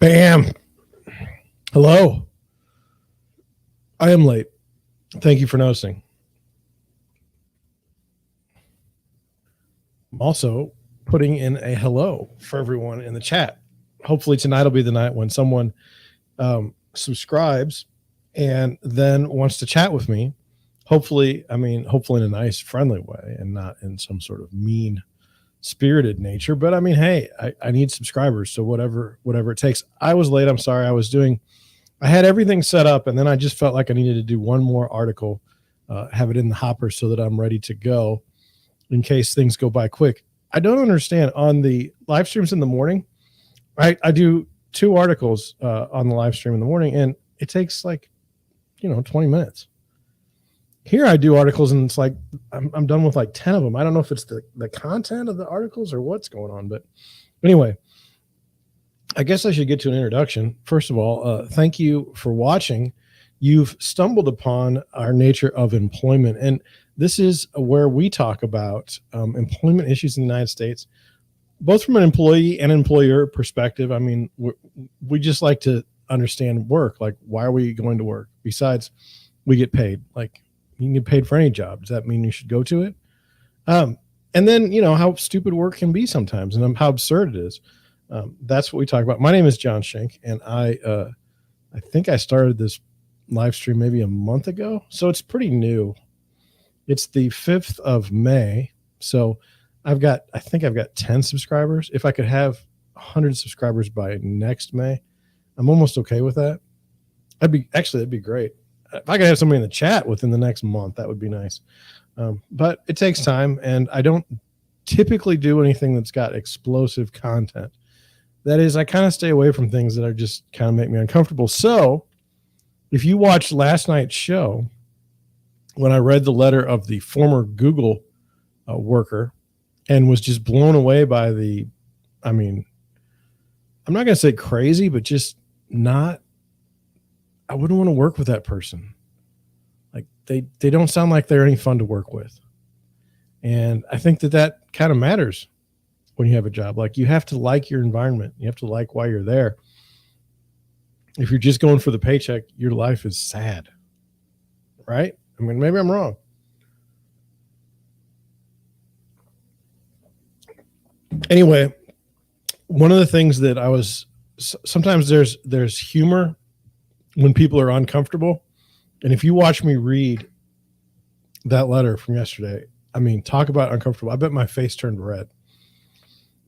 Bam. Hello. I am late. Thank you for noticing. I'm also putting in a hello for everyone in the chat. Hopefully tonight will be the night when someone subscribes and then wants to chat with me. Hopefully in a nice, friendly way and not in some sort of mean spirited nature. But I mean, hey, I need subscribers. So whatever it takes. I was late. I'm sorry. I had everything set up and then I just felt like I needed to do one more article, have it in the hopper so that I'm ready to go in case things go by quick. I don't understand on the live streams in the morning. I do 2 articles on the live stream in the morning and it takes 20 minutes. Here I do articles and it's like I'm done with 10 of them. I don't know if it's the content of the articles or what's going on, but anyway, I guess I should get to an introduction. First of all, thank you for watching. You've stumbled upon our nature of employment, and this is where we talk about employment issues in the United States, both from an employee and employer perspective. I mean, we just like to understand work. Like, why are we going to work? Besides, we get paid. Like, you can get paid for any job. Does that mean you should go to it? And then, how stupid work can be sometimes and how absurd it is. That's what we talk about. My name is John Schenk, and I think I started this live stream maybe a month ago. So it's pretty new. It's the 5th of May. So I think I've got 10 subscribers. If I could have 100 subscribers by next May, I'm almost okay with that. That'd be great. If I could have somebody in the chat within the next month, that would be nice. But it takes time, and I don't typically do anything that's got explosive content. That is, I kind of stay away from things that are just kind of make me uncomfortable. So if you watched last night's show, when I read the letter of the former Google worker and was just blown away by I'm not going to say crazy, but just I wouldn't want to work with that person. Like they don't sound like they're any fun to work with. And I think that kind of matters when you have a job. Like, you have to like your environment. You have to like why you're there. If you're just going for the paycheck, your life is sad, right? I mean, maybe I'm wrong. Anyway, one of the things that sometimes there's humor when people are uncomfortable. And if you watch me read that letter from yesterday, I mean, talk about uncomfortable. I bet my face turned red.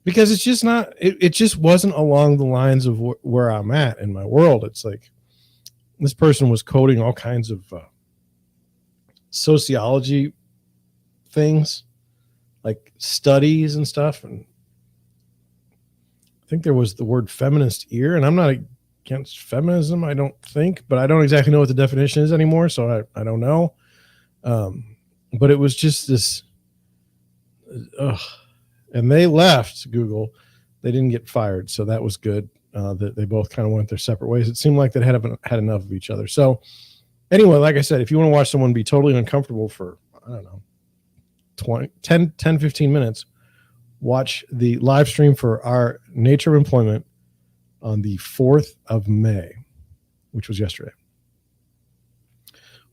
Because it's just not, it just wasn't along the lines of where I'm at in my world. It's like this person was coding all kinds of sociology things, like studies and stuff. And I think there was the word feminist ear, and I'm not against feminism, I don't think, but I don't exactly know what the definition is anymore. So I don't know. But it was just this, and they left Google. They didn't get fired. So that was good. That they both kind of went their separate ways. It seemed like they had enough of each other. So anyway, like I said, if you want to watch someone be totally uncomfortable for, I don't know, 10, 15 minutes, watch the live stream for our nature of employment on the 4th of May, which was yesterday.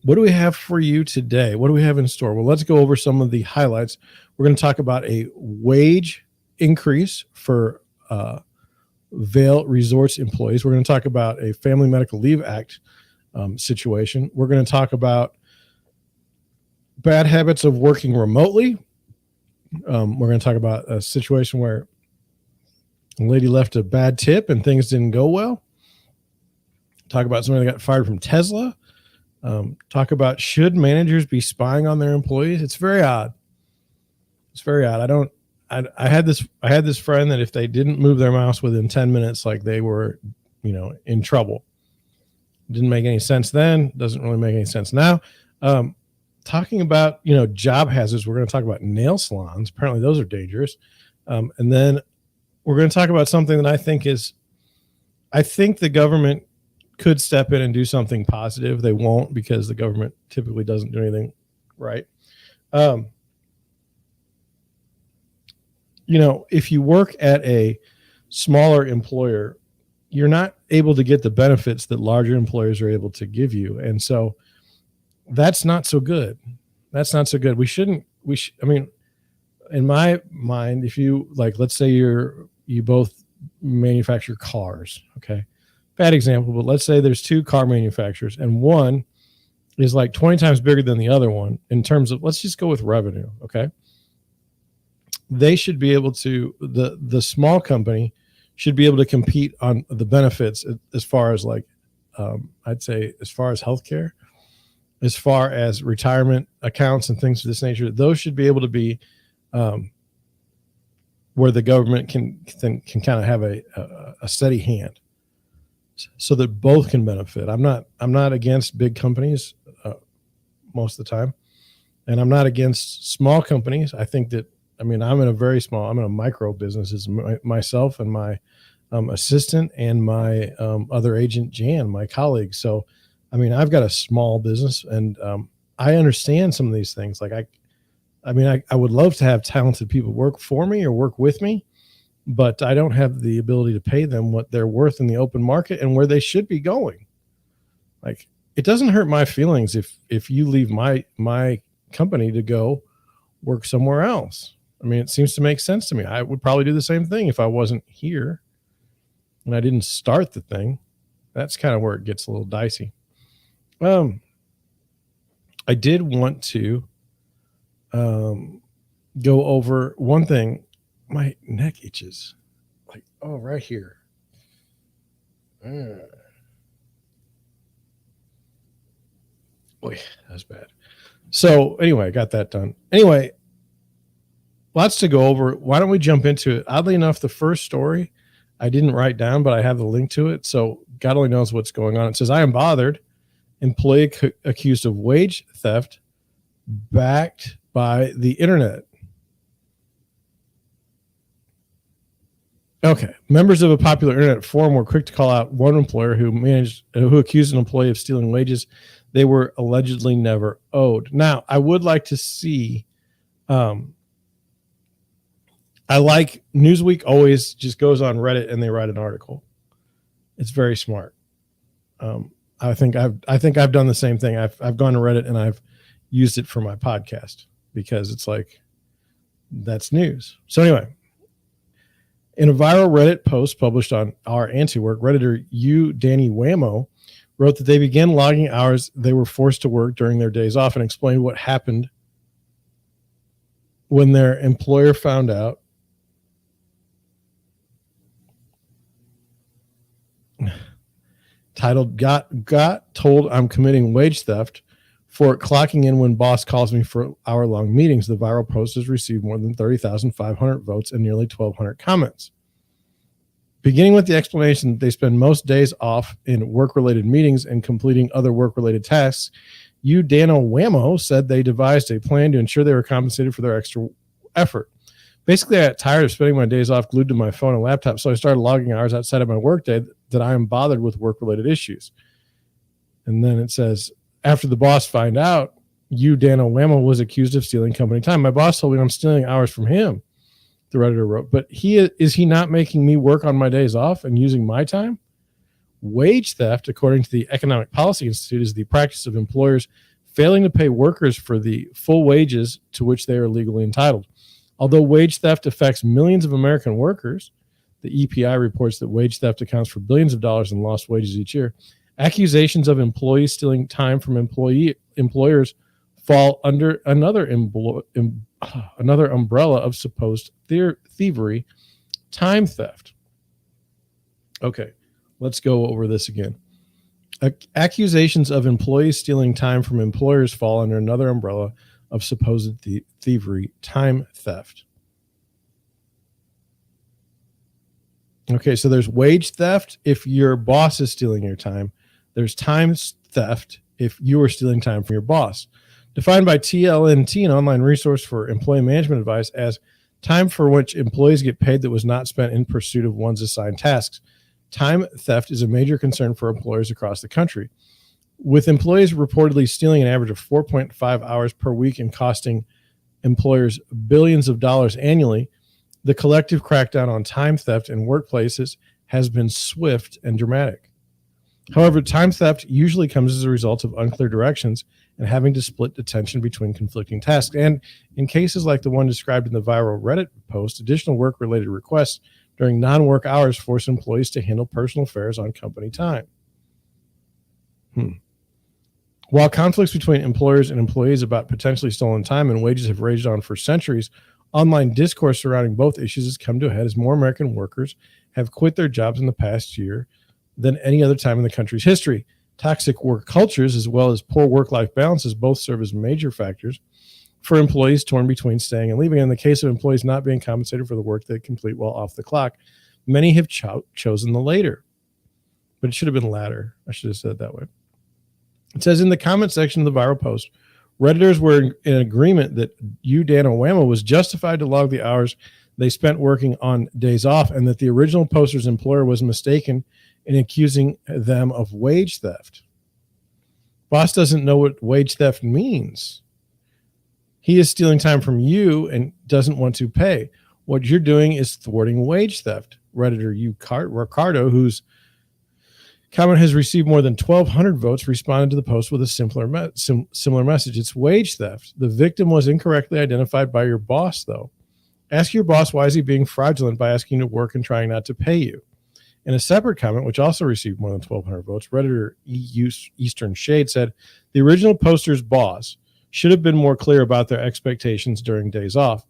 What do we have for you today? What do we have in store? Well, let's go over some of the highlights. We're going to talk about a wage increase for Vail Resorts employees. We're going to talk about a Family Medical Leave Act situation. We're going to talk about bad habits of working remotely. We're going to talk about a situation where a lady left a bad tip and things didn't go well. Talk about somebody that got fired from Tesla. Talk about, should managers be spying on their employees? It's very odd. It's very odd. I had this friend that if they didn't move their mouse within 10 minutes, like they were, in trouble. Didn't make any sense then. Doesn't really make any sense now. Talking about, job hazards. We're going to talk about nail salons. Apparently those are dangerous. And then we're going to talk about something that I think the government could step in and do something positive. They won't, because the government typically doesn't do anything right. If you work at a smaller employer, you're not able to get the benefits that larger employers are able to give you. And so that's not so good. That's not so good. I mean, in my mind, if you like, let's say you both manufacture cars. Okay. Bad example, but let's say there's two car manufacturers and one is like 20 times bigger than the other one in terms of, let's just go with revenue. Okay. They should be able to, the small company should be able to compete on the benefits as far as like, I'd say as far as healthcare, as far as retirement accounts and things of this nature. Those should be able to be where the government can kind of have a steady hand, so that both can benefit. I'm not against big companies most of the time, and I'm not against small companies. I think that, I mean, I'm in a micro business, as myself and my assistant and my other agent, Jan, my colleague. So, I mean, I've got a small business, and I understand some of these things. Like I would love to have talented people work for me or work with me, but I don't have the ability to pay them what they're worth in the open market and where they should be going. Like, it doesn't hurt my feelings if you leave my company to go work somewhere else. I mean, it seems to make sense to me. I would probably do the same thing if I wasn't here and I didn't start the thing. That's kind of where it gets a little dicey. I did want to go over one thing. My neck itches, like, oh, right here. Boy, that's bad. So anyway, I got that done. Anyway, lots to go over. Why don't we jump into it? Oddly enough, the first story I didn't write down, but I have the link to it. So God only knows what's going on. It says, I am bothered. Employee accused of wage theft backed by the internet. Okay. Members of a popular internet forum were quick to call out one employer who accused an employee of stealing wages they were allegedly never owed. Now, I would like to see, I like Newsweek always just goes on Reddit and they write an article. It's very smart. I think I've done the same thing. I've gone to Reddit and I've used it for my podcast because it's like, that's news. So anyway, in a viral Reddit post published on our Anti-Work, Redditor Danny Whammo wrote that they began logging hours they were forced to work during their days off and explained what happened when their employer found out. Titled, got told I'm committing wage theft for clocking in when boss calls me for hour-long meetings. The viral post has received more than 30,500 votes and nearly 1,200 comments. Beginning with the explanation that they spend most days off in work-related meetings and completing other work-related tasks, Dano Whammo said they devised a plan to ensure they were compensated for their extra effort. Basically, I got tired of spending my days off glued to my phone and laptop, so I started logging hours outside of my workday that I am bothered with work-related issues. And then it says, after the boss find out, Dano Whammo was accused of stealing company time. My boss told me I'm stealing hours from him, the Redditor wrote. But is he not making me work on my days off and using my time? Wage theft, according to the Economic Policy Institute, is the practice of employers failing to pay workers for the full wages to which they are legally entitled. Although wage theft affects millions of American workers, the EPI reports that wage theft accounts for billions of dollars in lost wages each year. Accusations of employees stealing time from employers fall under another umbrella of supposed thievery, time theft. Okay, let's go over this again. Accusations of employees stealing time from employers fall under another umbrella of supposed thievery, time theft. Okay, so there's wage theft if your boss is stealing your time. There's time theft if you are stealing time from your boss. Defined by TLNT, an online resource for employee management advice, as time for which employees get paid that was not spent in pursuit of one's assigned tasks. Time theft is a major concern for employers across the country, with employees reportedly stealing an average of 4.5 hours per week and costing employers billions of dollars annually. The collective crackdown on time theft in workplaces has been swift and dramatic. However, time theft usually comes as a result of unclear directions and having to split attention between conflicting tasks. And in cases like the one described in the viral Reddit post, additional work-related requests during non-work hours force employees to handle personal affairs on company time. While conflicts between employers and employees about potentially stolen time and wages have raged on for centuries, online discourse surrounding both issues has come to a head as more American workers have quit their jobs in the past year than any other time in the country's history. Toxic work cultures, as well as poor work-life balances, both serve as major factors for employees torn between staying and leaving. In the case of employees not being compensated for the work they complete while off the clock, many have chosen the later. But it should have been latter. I should have said it that way. It says in the comment section of the viral post, Redditors were in agreement that Whammo was justified to log the hours they spent working on days off, and that the original poster's employer was mistaken in accusing them of wage theft. Boss doesn't know what wage theft means. He is stealing time from you and doesn't want to pay. What you're doing is thwarting wage theft. Redditor Ricardo, whose comment has received more than 1,200 votes, responded to the post with a similar message. It's wage theft. The victim was incorrectly identified by your boss, though. Ask your boss why is he being fraudulent by asking you to work and trying not to pay you. In a separate comment, which also received more than 1,200 votes, Redditor Eastern Shade said, the original poster's boss should have been more clear about their expectations during days off.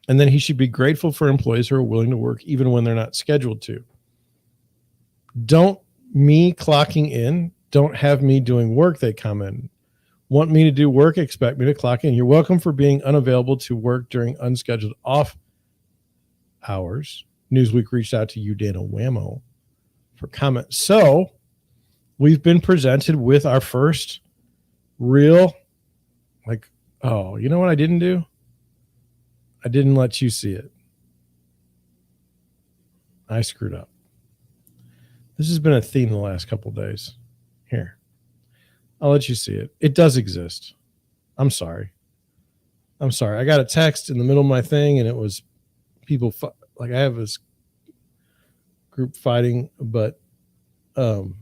And then he should be grateful for employees who are willing to work even when they're not scheduled to. Don't me clocking in, don't have me doing work, they commented. Want me to do work, expect me to clock in. You're welcome for being unavailable to work during unscheduled off hours. Newsweek reached out to Whammo for comment. So we've been presented with our first real, oh, you know what I didn't do? I didn't let you see it. I screwed up. This has been a theme the last couple of days. Here, I'll let you see it. It does exist. I'm sorry. I got a text in the middle of my thing, and it was people I have this group fighting, but can't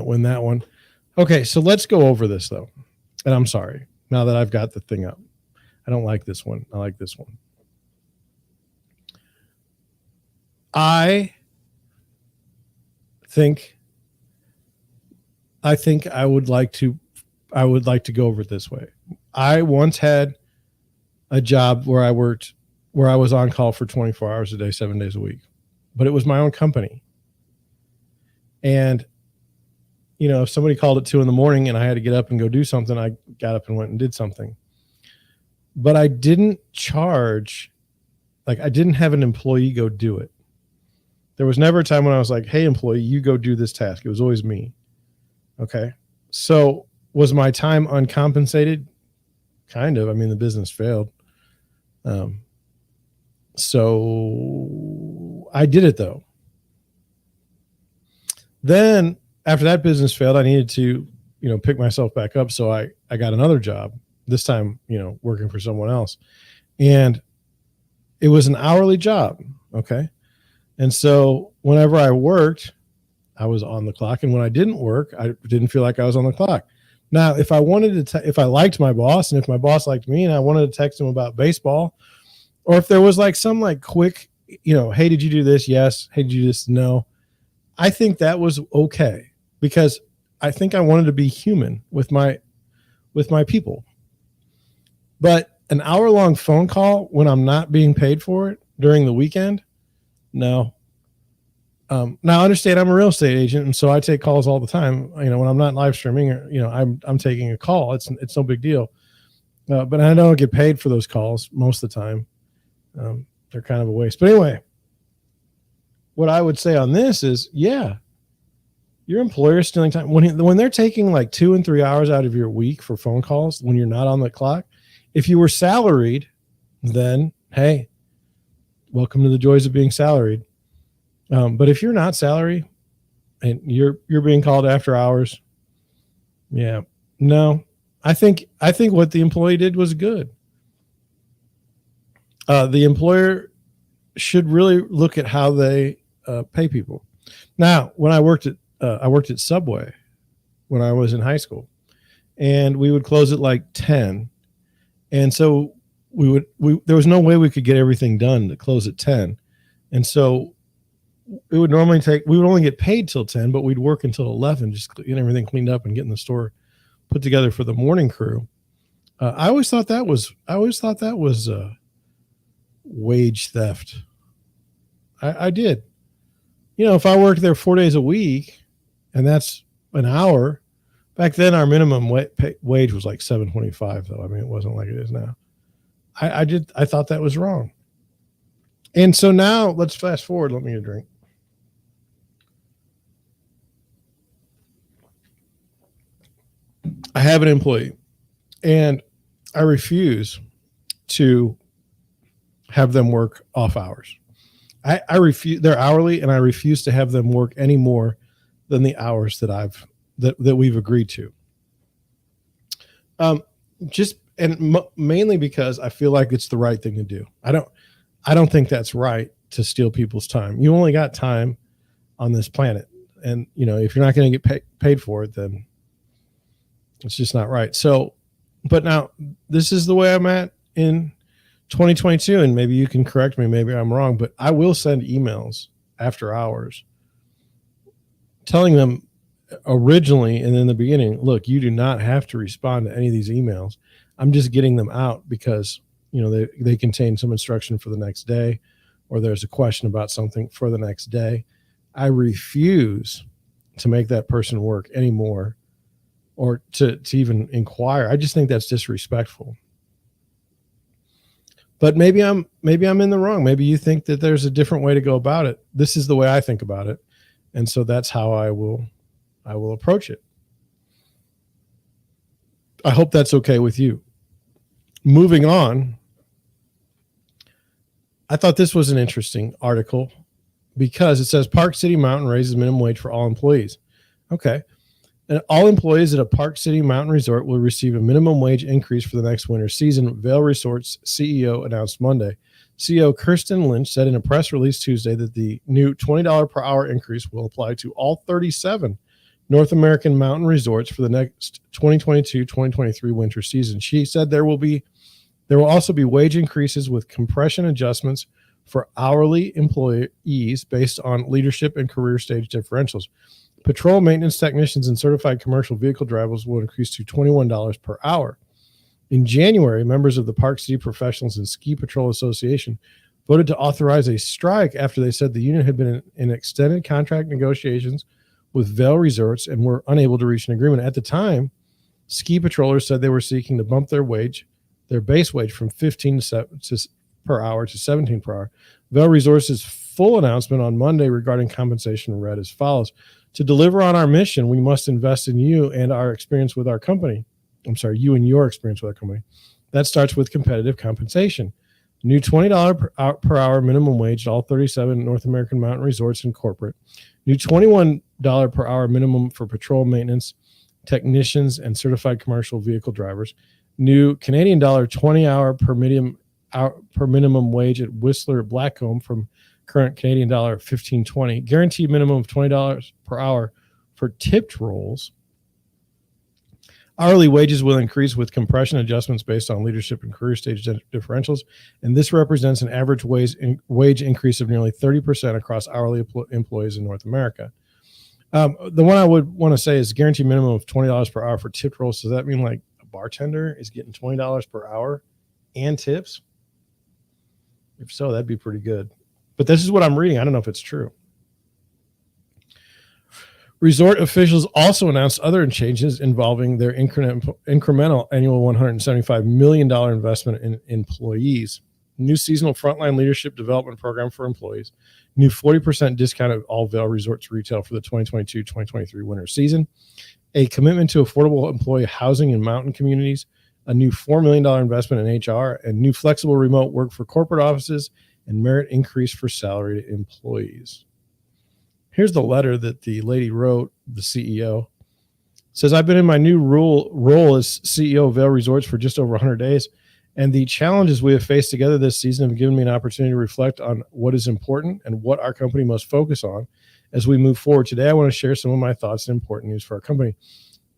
win that one. Okay, so let's go over this though. And I'm sorry. Now that I've got the thing up, I don't like this one. I like this one. I think I would like to go over it this way. I once had a job where I was on call for 24 hours a day, 7 days a week, but it was my own company. And, you know, if somebody called at 2 a.m. and I had to get up and go do something, I got up and went and did something. But I didn't charge, I didn't have an employee go do it. There was never a time when I was like, hey, employee, you go do this task. It was always me. Okay. So was my time uncompensated? Kind of. I mean, the business failed. So I did it though. Then after that business failed, I needed to, pick myself back up. So I got another job, this time, working for someone else. And it was an hourly job. Okay. And so whenever I worked, I was on the clock. And when I didn't work, I didn't feel like I was on the clock. Now, if I wanted to, if I liked my boss and if my boss liked me and I wanted to text him about baseball, or if there was some quick, hey, did you do this? Yes. Hey, did you do this? No. I think that was okay because I think I wanted to be human with my people. But an hour-long phone call when I'm not being paid for it during the weekend, no. Now I understand I'm a real estate agent, and so I take calls all the time. When I'm not live streaming, or I'm taking a call. It's no big deal. But I don't get paid for those calls most of the time. They're kind of a waste. But anyway, what I would say on this is, yeah, your employer is stealing time when they're taking 2 and 3 hours out of your week for phone calls when you're not on the clock. If you were salaried, then hey, welcome to the joys of being salaried. But if you're not salary and you're being called after hours, yeah, no, I think what the employee did was good. The employer should really look at how they pay people. Now, when I worked at Subway when I was in high school, and we would close at like 10, and so there was no way we could get everything done to close at 10, and so it would normally we would only get paid till 10, but we'd work until 11, just getting everything cleaned up and getting the store put together for the morning crew. I always thought that was wage theft. I did. If I worked there 4 days a week, and that's an hour. Back then, our minimum wage was like $7.25, though. I mean, it wasn't like it is now. I thought that was wrong. And so now, let's fast forward. Let me get a drink. I have an employee, and I refuse to have them work off hours. I refuse. They're hourly, and I refuse to have them work any more than the hours that we've agreed to. Mainly because I feel like it's the right thing to do. I don't think that's right to steal people's time. You only got time on this planet, and if you're not going to get paid for it, then it's just not right. So, but now this is the way I'm at in 2022, and maybe you can correct me, maybe I'm wrong, but I will send emails after hours telling them originally and in the beginning, look, you do not have to respond to any of these emails. I'm just getting them out because they contain some instruction for the next day, or there's a question about something for the next day. I refuse to make that person work anymore, or to even inquire. I just think that's disrespectful. But maybe I'm in the wrong. Maybe you think that there's a different way to go about it. This is the way I think about it, and so that's how I will approach it. I hope that's okay with you. Moving on, I thought this was an interesting article because it says Park City Mountain raises minimum wage for all employees. Okay. And all employees at a Park City Mountain resort will receive a minimum wage increase for the next winter season, Vail Resorts CEO announced Monday. CEO Kirsten Lynch said in a press release Tuesday that the new $20 per hour increase will apply to all 37 North American mountain resorts for the next 2022-2023 winter season. She said there will also be wage increases with compression adjustments for hourly employees based on leadership and career stage differentials. Patrol maintenance technicians and certified commercial vehicle drivers will increase to $21 per hour. In January, members of the Park City Professionals and Ski Patrol Association voted to authorize a strike after they said the union had been in extended contract negotiations with Vail Resorts and were unable to reach an agreement. At the time, ski patrollers said they were seeking to bump their base wage from $15 per hour to $17 per hour. Vail Resorts' full announcement on Monday regarding compensation read as follows. To deliver on our mission, we must invest in you and our experience with our company. You and your experience with our company. That starts with competitive compensation. New $20 per hour minimum wage at all 37 North American mountain resorts and corporate. New $21 per hour minimum for patrol maintenance technicians and certified commercial vehicle drivers. New Canadian dollar 20 hour per minimum wage at Whistler Blackcomb from current Canadian dollar $15.20. Guaranteed minimum of $20 per hour for tipped roles. Hourly wages will increase with compression adjustments based on leadership and career stage differentials, and this represents an average wage increase of nearly 30% across hourly employees in North America. The one I would want to say is guaranteed minimum of $20 per hour for tipped roles. Does that mean like a bartender is getting $20 per hour and tips? If so, that'd be pretty good. But this is what I'm reading. I don't know if it's true. Resort officials also announced other changes involving their incremental annual $175 million investment in employees. New seasonal frontline leadership development program for employees. New 40% discount of all Vail Resorts retail for the 2022-2023 winter season. A commitment to affordable employee housing in mountain communities. A new $4 million investment in HR. And new flexible remote work for corporate offices. And merit increase for salaried employees. Here's the letter that the lady wrote, the CEO. It says, I've been in my new role as CEO of Vail Resorts for just over 100 days, And the challenges we have faced together this season have given me an opportunity to reflect on what is important and what our company must focus on as we move forward. Today, I want to share some of my thoughts and important news for our company.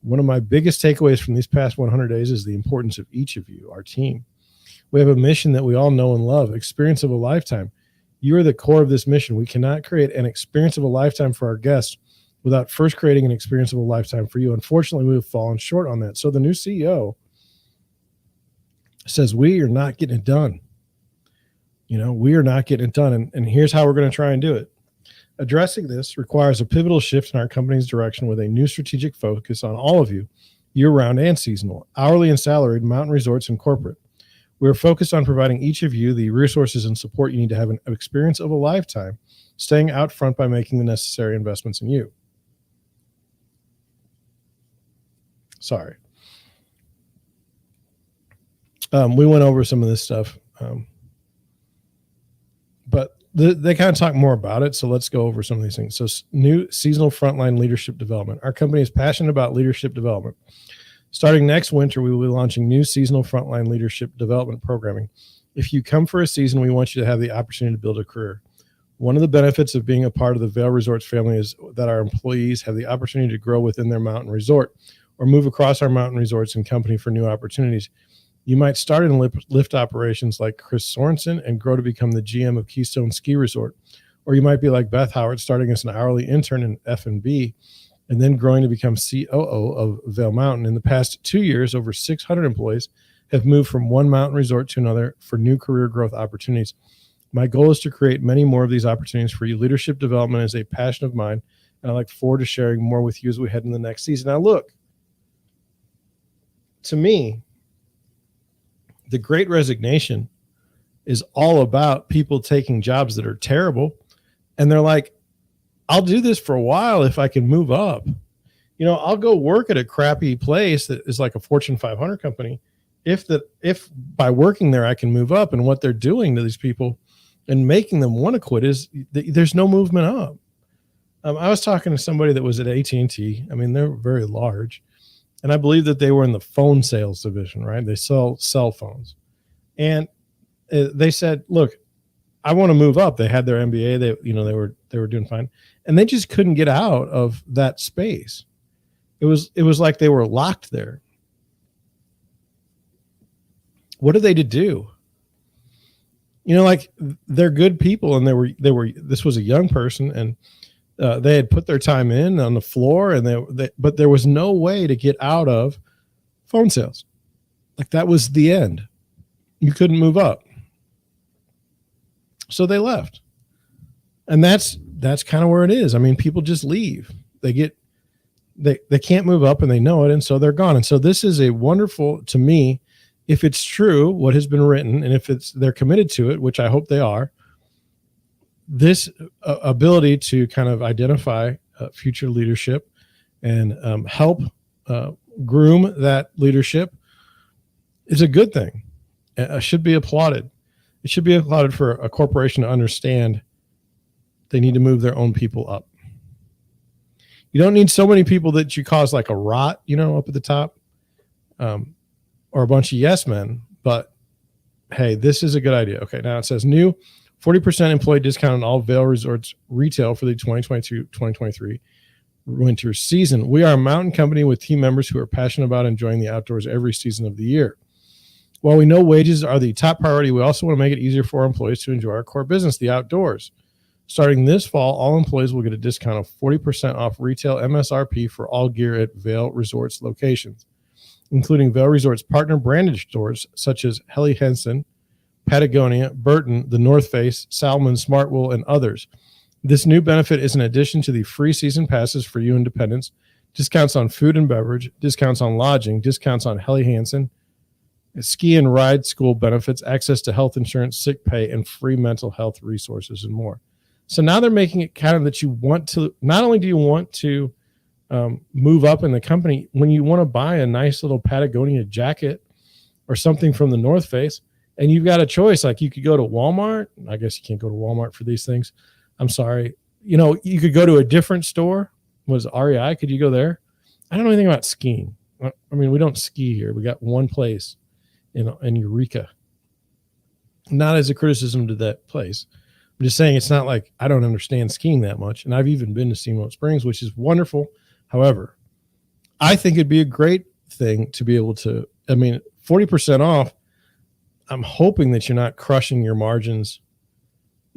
One of my biggest takeaways from these past 100 days is the importance of each of you, our team. We have a mission that we all know and love, experience of a lifetime. You are the core of this mission. We cannot create an experience of a lifetime for our guests without first creating an experience of a lifetime for you. Unfortunately, we have fallen short on that. So the new CEO says, we are not getting it done. We are not getting it done. And here's how we're going to try and do it. Addressing this requires a pivotal shift in our company's direction with a new strategic focus on all of you, year-round and seasonal, hourly and salaried, mountain resorts, and corporate. We're focused on providing each of you the resources and support you need to have an experience of a lifetime, staying out front by making the necessary investments in you. Sorry. We went over some of this stuff, but they kind of talk more about it. So let's go over some of these things. So new seasonal frontline leadership development. Our company is passionate about leadership development. Starting next winter, we will be launching new seasonal frontline leadership development programming. If you come for a season, we want you to have the opportunity to build a career. One of the benefits of being a part of the Vail Resorts family is that our employees have the opportunity to grow within their mountain resort or move across our mountain resorts and company for new opportunities. You might start in lift operations like Chris Sorensen and grow to become the GM of Keystone Ski Resort. Or you might be like Beth Howard, starting as an hourly intern in F&B and then growing to become COO of Vail Mountain. In the past 2 years, over 600 employees have moved from one mountain resort to another for new career growth opportunities. My goal is to create many more of these opportunities for you. Leadership development is a passion of mine, and I look forward to sharing more with you as we head into the next season. Now, look, to me, the Great Resignation is all about people taking jobs that are terrible, and they're like, I'll do this for a while if I can move up. I'll go work at a crappy place that is like a Fortune 500 company if by working there I can move up. And what they're doing to these people and making them want to quit is there's no movement up. I was talking to somebody that was at AT&T. I mean, they're very large, and I believe that they were in the phone sales division, right? They sell cell phones. And they said, look, I want to move up. They had their MBA. They were doing fine, and they just couldn't get out of that space. It was like they were locked there. What are they to do? Like they're good people, and they were. This was a young person, and they had put their time in on the floor, and but there was no way to get out of phone sales. Like that was the end. You couldn't move up. So they left. And that's kind of where it is. I mean, people just leave. They can't move up, and they know it, and so they're gone. And so this is a wonderful, to me, if it's true what has been written, and if they're committed to it, which I hope they are, this ability to kind of identify future leadership and help groom that leadership is a good thing. Should be applauded. It should be applauded for a corporation to understand they need to move their own people up. You don't need so many people that you cause like a rot, up at the top, or a bunch of yes men. But hey, this is a good idea. Okay, now it says new 40% employee discount on all Vail Resorts retail for the 2022-2023 winter season. We are a mountain company with team members who are passionate about enjoying the outdoors every season of the year. While we know wages are the top priority, we also want to make it easier for our employees to enjoy our core business, the outdoors. Starting this fall, all employees will get a discount of 40% off retail MSRP for all gear at Vail Resorts locations, including Vail Resorts partner branded stores such as Helly Hansen, Patagonia, Burton, The North Face, Salmon, Smartwool, and others. This new benefit is in addition to the free season passes for you independents, discounts on food and beverage, discounts on lodging, discounts on Helly Hansen, ski and ride school benefits, access to health insurance, sick pay, and free mental health resources, and more. So now they're making it kind of that you want to, not only do you want to move up in the company, when you want to buy a nice little Patagonia jacket or something from the North Face, and you've got a choice, like you could go to Walmart. I guess you can't go to Walmart for these things. I'm sorry. You could go to a different store. Was REI? Could you go there? I don't know anything about skiing. I mean, we don't ski here. We got one place. in Eureka. Not as a criticism to that place. I'm just saying it's not like I don't understand skiing that much. And I've even been to Steamboat Springs, which is wonderful. However, I think it'd be a great thing to be able to, 40% off. I'm hoping that you're not crushing your margins.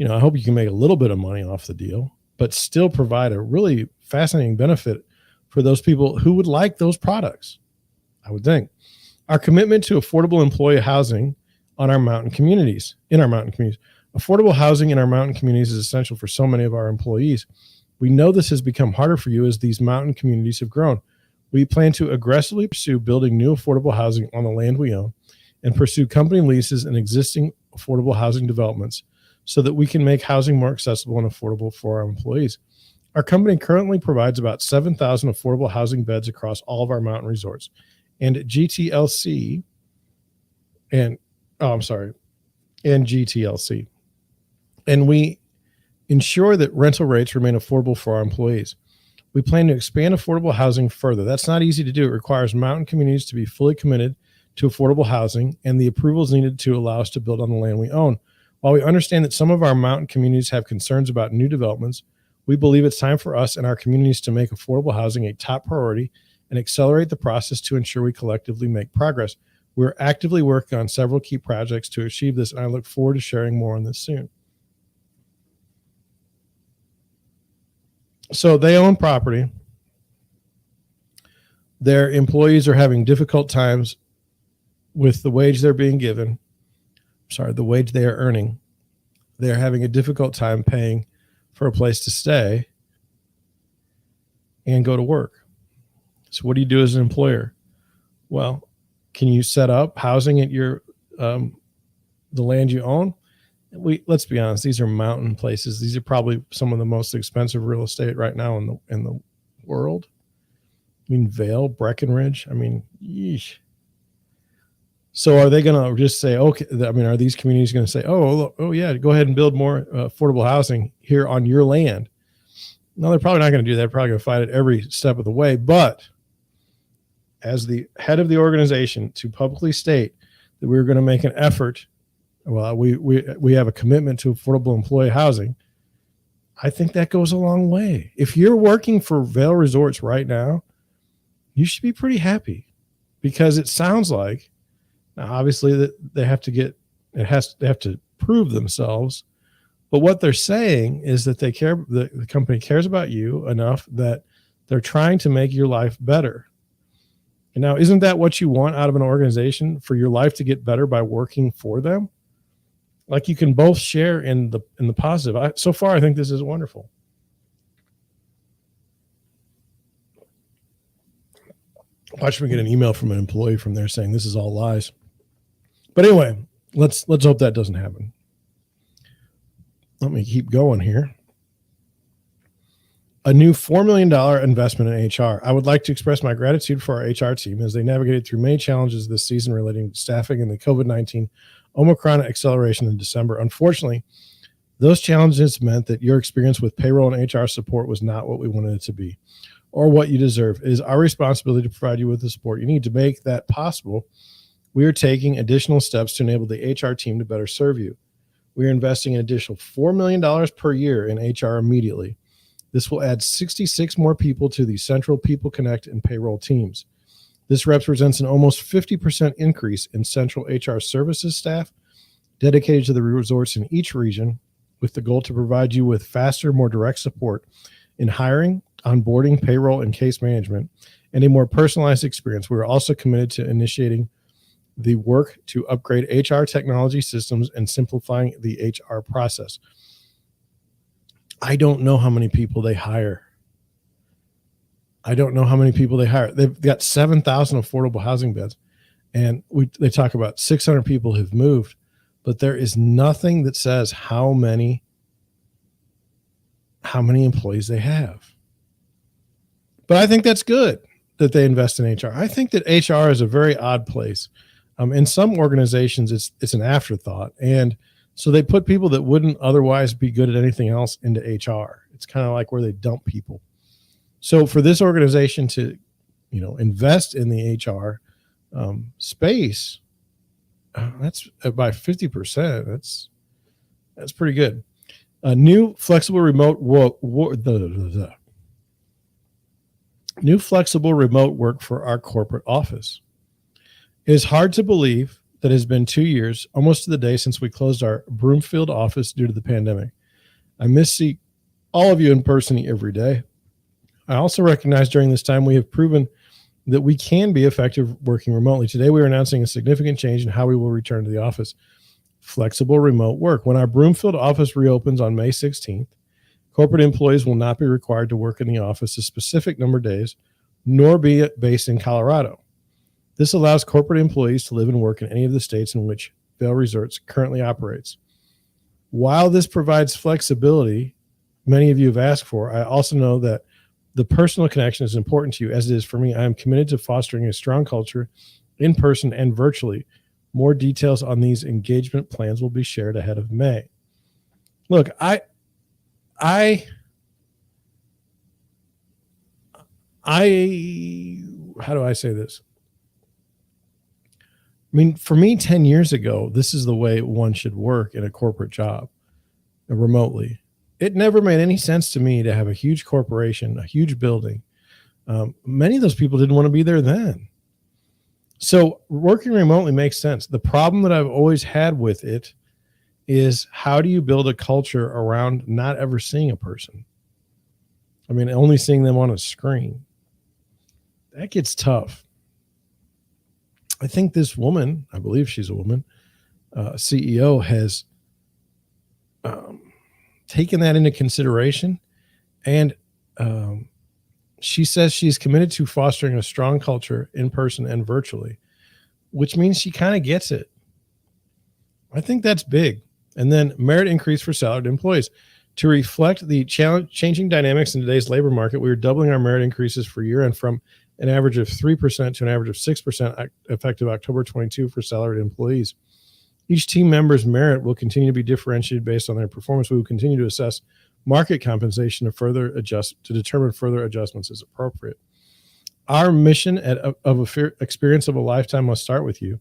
I hope you can make a little bit of money off the deal, but still provide a really fascinating benefit for those people who would like those products, I would think. Our commitment to affordable employee housing in our mountain communities. Affordable housing in our mountain communities is essential for so many of our employees. We know this has become harder for you as these mountain communities have grown. We plan to aggressively pursue building new affordable housing on the land we own and pursue company leases and existing affordable housing developments so that we can make housing more accessible and affordable for our employees. Our company currently provides about 7,000 affordable housing beds across all of our mountain resorts. And GTLC and GTLC. And we ensure that rental rates remain affordable for our employees. We plan to expand affordable housing further. That's not easy to do. It requires mountain communities to be fully committed to affordable housing and the approvals needed to allow us to build on the land we own. While we understand that some of our mountain communities have concerns about new developments, we believe it's time for us and our communities to make affordable housing a top priority and accelerate the process to ensure we collectively make progress. We're actively working on several key projects to achieve this, and I look forward to sharing more on this soon. So they own property. Their employees are having difficult times with the wage they're being given. The wage they are earning. They're having a difficult time paying for a place to stay and go to work. So what do you do as an employer? Well, can you set up housing at your the land you own? Let's be honest, these are mountain places. These are probably some of the most expensive real estate right now in the world. Vail, Breckenridge. Yeesh. So are they going to just say, okay, are these communities going to say, oh yeah, go ahead and build more affordable housing here on your land? No, they're probably not going to do that. They're probably going to fight it every step of the way. But as the head of the organization, to publicly state that we're going to make an effort, we have a commitment to affordable employee housing, I think that goes a long way. If you're working for Vail Resorts right now, you should be pretty happy, because it sounds like, now obviously that they have to prove themselves, but what they're saying is that they care, the company cares about you enough that they're trying to make your life better. And now, isn't that what you want out of an organization, for your life to get better by working for them? Like, you can both share in the positive. So far, I think this is wonderful. Watch me get an email from an employee from there saying this is all lies. But anyway, let's hope that doesn't happen. Let me keep going here. A new $4 million investment in HR. I would like to express my gratitude for our HR team as they navigated through many challenges this season relating to staffing and the COVID-19 Omicron acceleration in December. Unfortunately, those challenges meant that your experience with payroll and HR support was not what we wanted it to be, or what you deserve. It is our responsibility to provide you with the support you need. To make that possible, we are taking additional steps to enable the HR team to better serve you. We are investing an additional $4 million per year in HR immediately. This will add 66 more people to the Central People Connect and payroll teams. This represents an almost 50% increase in central HR services staff dedicated to the resorts in each region, with the goal to provide you with faster, more direct support in hiring, onboarding, payroll, and case management, and a more personalized experience. We are also committed to initiating the work to upgrade HR technology systems and simplifying the HR process. I don't know how many people they hire. They've got 7,000 affordable housing beds, and they talk about 600 people who've moved, but there is nothing that says how many employees they have. But I think that's good that they invest in HR. I think that HR is a very odd place. In some organizations, it's an afterthought, and so they put people that wouldn't otherwise be good at anything else into HR. It's kind of like where they dump people. So for this organization to, invest in the HR space, That's by 50%. That's pretty good. New flexible remote new flexible remote work for our corporate office. It is hard to believe that it has been 2 years, almost to the day, since we closed our Broomfield office due to the pandemic. I miss seeing all of you in person every day. I also recognize during this time we have proven that we can be effective working remotely. Today, we are announcing a significant change in how we will return to the office. Flexible remote work. When our Broomfield office reopens on May 16th, corporate employees will not be required to work in the office a specific number of days, nor be based in Colorado. This allows corporate employees to live and work in any of the states in which Vail Resorts currently operates. While this provides flexibility many of you have asked for, I also know that the personal connection is important to you, as it is for me. I am committed to fostering a strong culture in person and virtually. More details on these engagement plans will be shared ahead of May. Look, I how do I say this? I mean, for me, 10 years ago, this is the way one should work in a corporate job remotely. It never made any sense to me to have a huge corporation, a huge building. Many of those people didn't want to be there then. So working remotely makes sense. The problem that I've always had with it is, how do you build a culture around not ever seeing a person? I mean, only seeing them on a screen. That gets tough. I think this woman, I believe she's a woman, CEO, has taken that into consideration. And she says she's committed to fostering a strong culture in person and virtually, which means she kind of gets it. I think that's big. And then merit increase for salaried employees. To reflect the changing dynamics in today's labor market, we are doubling our merit increases for year-end from an average of 3% to an average of 6% effective October 22 for salaried employees. Each team member's merit will continue to be differentiated based on their performance. We will continue to assess market compensation to determine further adjustments as appropriate. Our mission experience of a lifetime must start with you.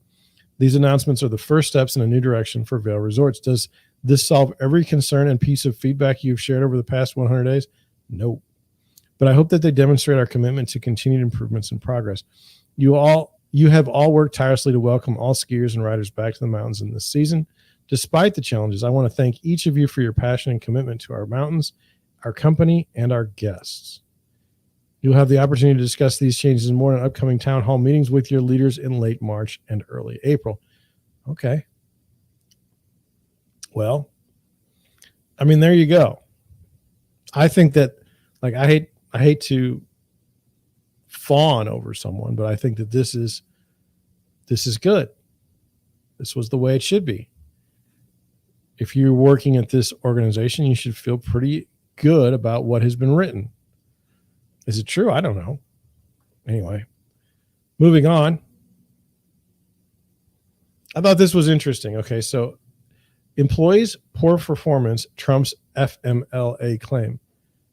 These announcements are the first steps in a new direction for Vail Resorts. Does this solve every concern and piece of feedback you've shared over the past 100 days? No. But I hope that they demonstrate our commitment to continued improvements and progress. You have all worked tirelessly to welcome all skiers and riders back to the mountains in this season. Despite the challenges, I want to thank each of you for your passion and commitment to our mountains, our company, and our guests. You'll have the opportunity to discuss these changes and more in upcoming town hall meetings with your leaders in late March and early April. Okay. Well, I mean, there you go. I think that, like, I hate to fawn over someone, but I think that this is good. This was the way it should be. If you're working at this organization, you should feel pretty good about what has been written. Is it true? I don't know. Anyway, moving on. I thought this was interesting. Okay, so employees' poor performance trumps FMLA claim.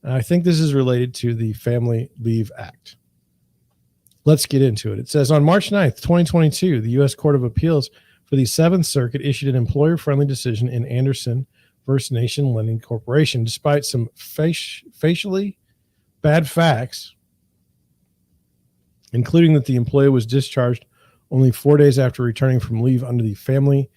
And I think this is related to the Family Leave Act. Let's get into it. It says, on March 9th, 2022, the U.S. Court of Appeals for the Seventh Circuit issued an employer-friendly decision in Anderson versus Nation Lending Corporation. Despite some facially bad facts, including that the employee was discharged only 4 days after returning from leave under the Family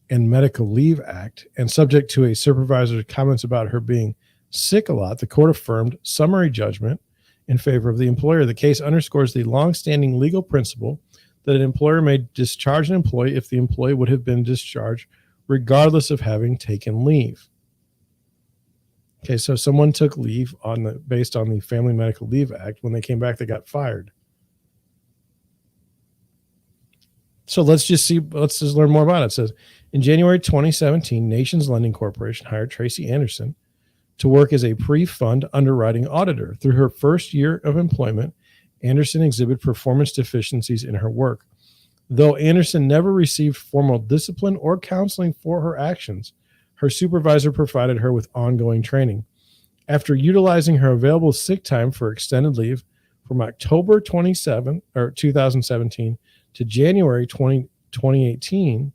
and Medical Leave Act, and subject to a supervisor's comments about her being sick a lot, the court affirmed summary judgment in favor of the employer. The case underscores the longstanding legal principle that an employer may discharge an employee if the employee would have been discharged regardless of having taken leave. Okay, so someone took leave based on the Family Medical Leave Act. When they came back, they got fired. So let's just learn more about it. It says, in January 2017, Nations Lending Corporation hired Tracy Anderson to work as a pre-fund underwriting auditor. Through her first year of employment, Anderson exhibited performance deficiencies in her work. Though Anderson never received formal discipline or counseling for her actions, her supervisor provided her with ongoing training. After utilizing her available sick time for extended leave from October 2017 to January 2018,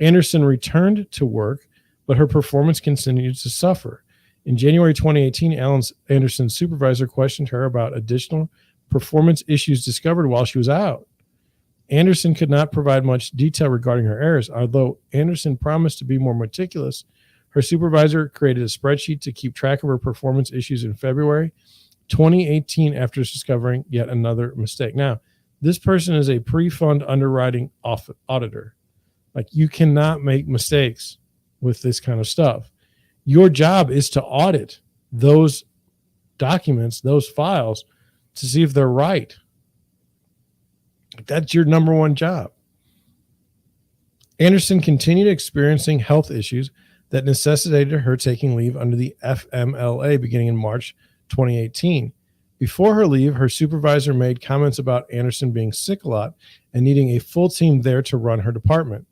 Anderson returned to work, but her performance continued to suffer. In January 2018, Anderson's supervisor questioned her about additional performance issues discovered while she was out. Anderson could not provide much detail regarding her errors. Although Anderson promised to be more meticulous, her supervisor created a spreadsheet to keep track of her performance issues in February 2018 after discovering yet another mistake. Now, this person is a pre-fund underwriting auditor. Like, you cannot make mistakes with this kind of stuff. Your job is to audit those documents, those files, to see if they're right. That's your number one job. Anderson continued experiencing health issues that necessitated her taking leave under the FMLA beginning in March 2018. Before her leave, her supervisor made comments about Anderson being sick a lot and needing a full team there to run her department.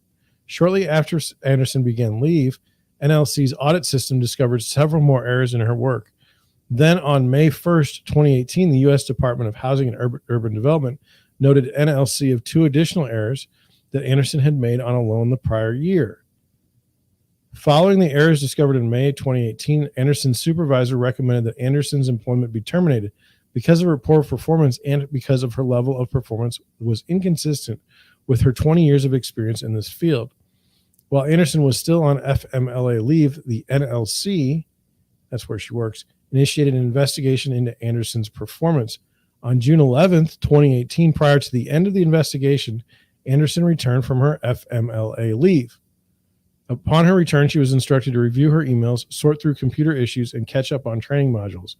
Shortly after Anderson began leave, NLC's audit system discovered several more errors in her work. Then on May 1st, 2018, the U.S. Department of Housing and Urban Development noted NLC of 2 additional errors that Anderson had made on a loan the prior year. Following the errors discovered in May 2018, Anderson's supervisor recommended that Anderson's employment be terminated because of her poor performance and because of her level of performance was inconsistent with her 20 years of experience in this field. While Anderson was still on FMLA leave, the NLC, that's where she works, initiated an investigation into Anderson's performance. On June 11th, 2018, prior to the end of the investigation, Anderson returned from her FMLA leave. Upon her return, she was instructed to review her emails, sort through computer issues, and catch up on training modules.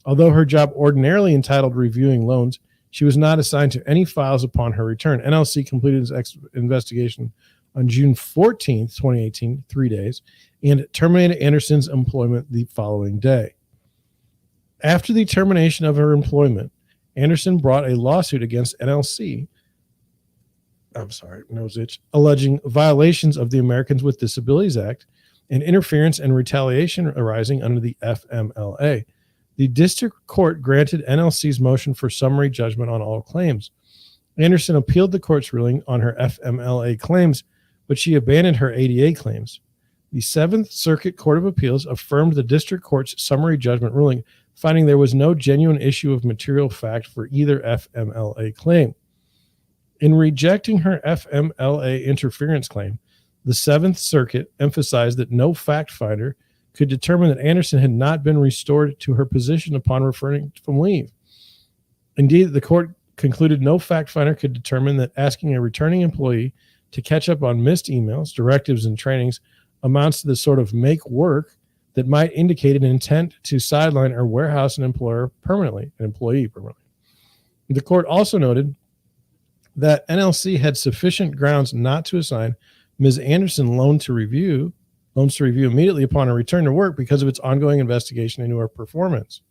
Although her job ordinarily entitled reviewing loans, she was not assigned to any files upon her return. NLC completed its investigation on June 14th, 2018, 3 days, and terminated Anderson's employment the following day. After the termination of her employment, Anderson brought a lawsuit against NLC, alleging violations of the Americans with Disabilities Act and interference and retaliation arising under the FMLA. The district court granted NLC's motion for summary judgment on all claims. Anderson appealed the court's ruling on her FMLA claims, but she abandoned her ADA claims. The Seventh Circuit Court of Appeals affirmed the district court's summary judgment ruling, finding there was no genuine issue of material fact for either FMLA claim. In rejecting her FMLA interference claim, the Seventh Circuit emphasized that no fact finder could determine that Anderson had not been restored to her position upon returning from leave. Indeed, the court concluded no fact finder could determine that asking a returning employee to catch up on missed emails, directives, and trainings amounts to the sort of make work that might indicate an intent to sideline or warehouse an employee permanently. The court also noted that NLC had sufficient grounds not to assign Ms. Anderson loans to review immediately upon her return to work because of its ongoing investigation into her performance.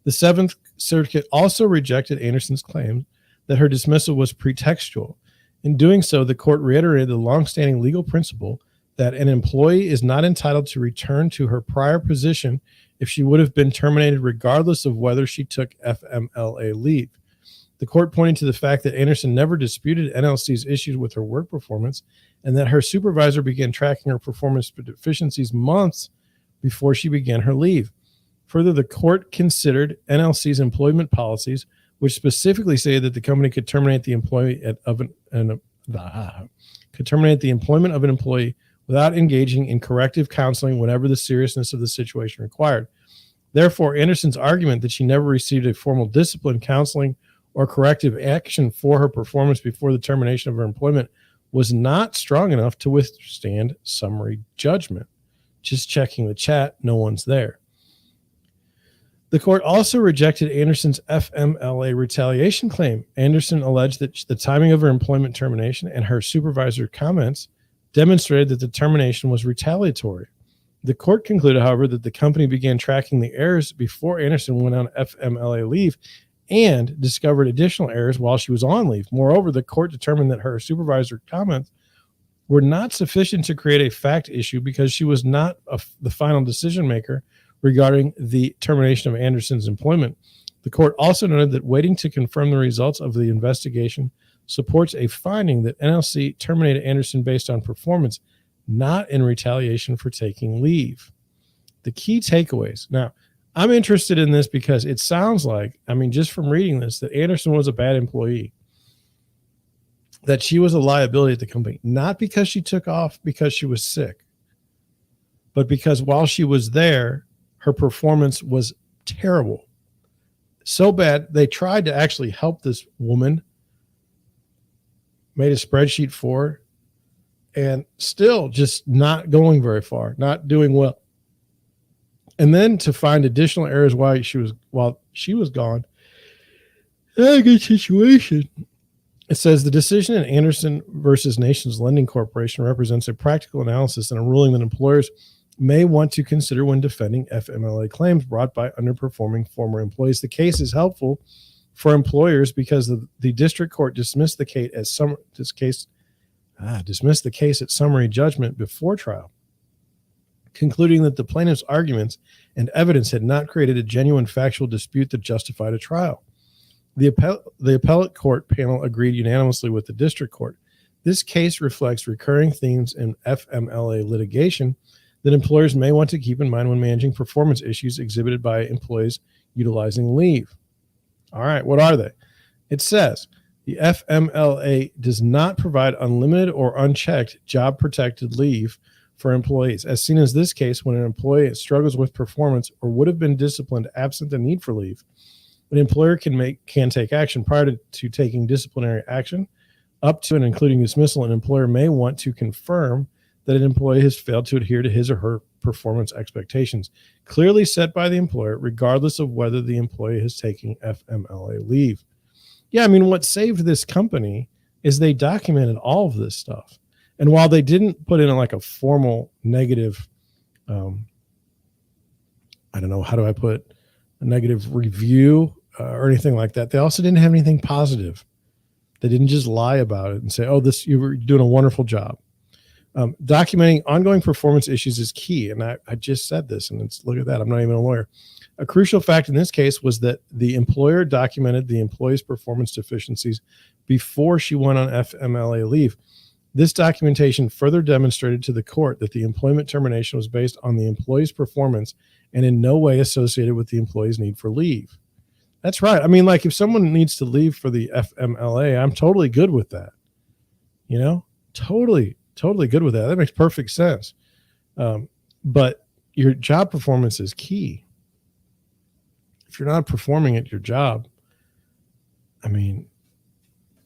The Seventh Circuit also rejected Anderson's claim that her dismissal was pretextual. In doing so, the court reiterated the longstanding legal principle that an employee is not entitled to return to her prior position if she would have been terminated regardless of whether she took FMLA leave. The court pointed to the fact that Anderson never disputed NLC's issues with her work performance and that her supervisor began tracking her performance deficiencies months before she began her leave. Further, the court considered NLC's employment policies, which specifically say that the company could terminate the employment of an employee without engaging in corrective counseling whenever the seriousness of the situation required. Therefore, Anderson's argument that she never received a formal discipline, counseling, or corrective action for her performance before the termination of her employment was not strong enough to withstand summary judgment. Just checking the chat, no one's there. The court also rejected Anderson's FMLA retaliation claim. Anderson alleged that the timing of her employment termination and her supervisor comments demonstrated that the termination was retaliatory. The court concluded, however, that the company began tracking the errors before Anderson went on FMLA leave and discovered additional errors while she was on leave. Moreover, the court determined that her supervisor comments were not sufficient to create a fact issue because she was not the final decision maker regarding the termination of Anderson's employment. The court also noted that waiting to confirm the results of the investigation supports a finding that NLC terminated Anderson based on performance, not in retaliation for taking leave. The key takeaways. Now, I'm interested in this because it sounds like, I mean, just from reading this, that Anderson was a bad employee, that she was a liability at the company, not because she took off because she was sick, but because while she was there, her performance was terrible. So bad, they tried to actually help this woman, made a spreadsheet for her, and still just not going very far, not doing well. And then to find additional areas while she was gone, a good situation. It says the decision in Anderson versus Nations Lending Corporation represents a practical analysis and a ruling that employers may want to consider when defending FMLA claims brought by underperforming former employees. The case is helpful for employers because the district court dismissed the case at summary judgment before trial, concluding that the plaintiff's arguments and evidence had not created a genuine factual dispute that justified a trial. The appellate court panel agreed unanimously with the district court. This case reflects recurring themes in FMLA litigation that employers may want to keep in mind when managing performance issues exhibited by employees utilizing leave. All right, what are they? It says the FMLA does not provide unlimited or unchecked job-protected leave for employees, as seen as this case when an employee struggles with performance or would have been disciplined absent the need for leave. An employer can take action prior to taking disciplinary action, up to and including dismissal. An employer may want to confirm that an employee has failed to adhere to his or her performance expectations, clearly set by the employer, regardless of whether the employee is taking FMLA leave. Yeah, I mean, what saved this company is they documented all of this stuff. And while they didn't put in like a formal negative, I don't know, how do I put a negative review or anything like that, they also didn't have anything positive. They didn't just lie about it and say, oh, you were doing a wonderful job. Documenting ongoing performance issues is key. And I just said this, and look at that. I'm not even a lawyer. A crucial fact in this case was that the employer documented the employee's performance deficiencies before she went on FMLA leave. This documentation further demonstrated to the court that the employment termination was based on the employee's performance and in no way associated with the employee's need for leave. That's right. I mean, like if someone needs to leave for the FMLA, I'm totally good with that. You know, totally good with that. That makes perfect sense. But your job performance is key. If you're not performing at your job, I mean,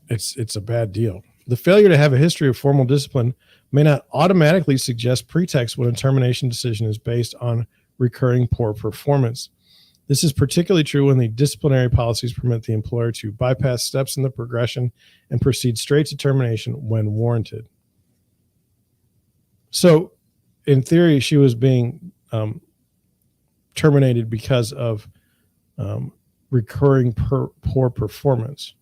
it's a bad deal. The failure to have a history of formal discipline may not automatically suggest pretext when a termination decision is based on recurring poor performance. This is particularly true when the disciplinary policies permit the employer to bypass steps in the progression and proceed straight to termination when warranted. So, in theory, she was being terminated because of recurring poor performance.